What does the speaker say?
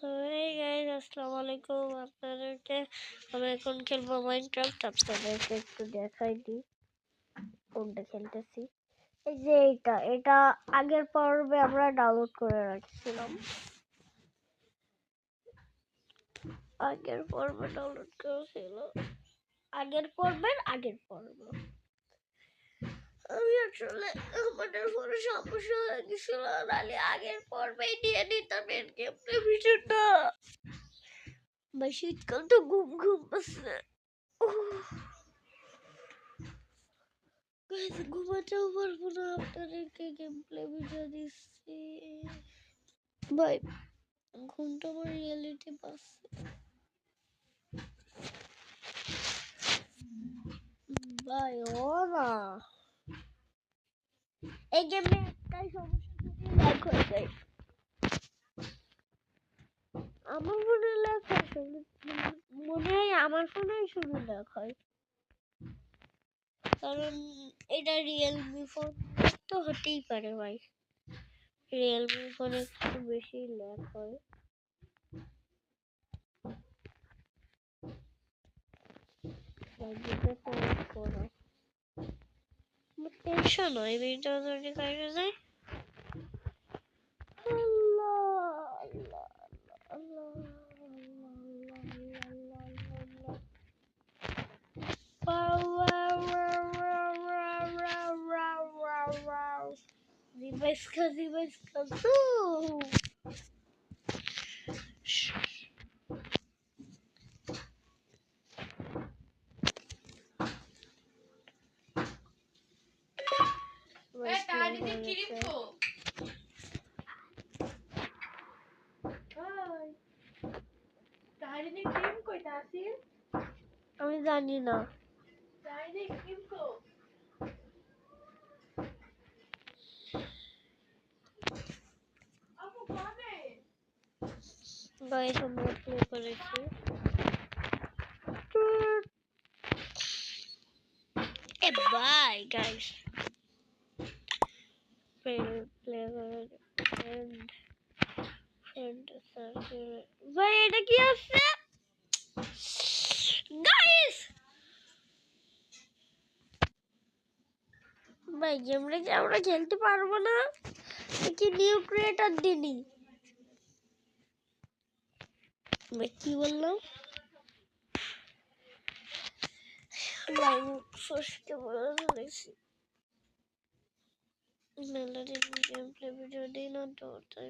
So hey guys, আসসালামু আলাইকুম। আপনাদেরকে আমি এখন খেলবো মাইনক্রাফট। আপনাদেরকে একটু দেখাই দিই কোনটা খেলতেছি। এই যে এটা আগের পর্বে আমরা ডাউনলোড করে রাখছিলাম। আগের পর্বে ডাউনলোড করেছিল, আগের পর্বের আগের পর্ব। আমি আসলে আমাদের ফোনে সমস্যা হয়ে গেছিল, নাহলে আগের পর্বেই নিয়ে নিতাম এর গেমপ্লে ভিডিওটা। আমার শীতকাল তো ঘুম ঘুম পাচ্ছে, ঘুমাতেও পারবো না। আপনাদেরকে গেমপ্লে ভিডিও দিচ্ছি ভাই, ঘুমটা আমার রিয়েলিটি পাচ্ছে ভাই। ও না, এই গেমে একটাই সমস্যা, যদি ল্যাগ হয়ে যায়। আমার ফোনে ল্যাগ হয়, মনে হয় আমার ফোনে শুধু ল্যাগ হয়, কারণ এটা রিয়েলমি ফোন তো হতেই পারে ভাই। রিয়েলমি ফোনে একটু বেশি ল্যাগ হয়। টেনশন হয় ভিডিও তৈরি করে যায়। আমি জানি না। গাইস, আমরা প্লে করেছি। এ বাই গাইস, প্লে করে ফ্রেন্ড সার্কেল। ভাই এটা কি আছে গাইস? ভাই গেমটা কি আমরা খেলতে পারবো না? কি নিউ ক্রিয়েটর দিনি? ভাই কি বললাম ভাই, ফসকে বলে ফেলেছি। মেলাদিন গেম প্লে ভিডিও দিই না তো তাই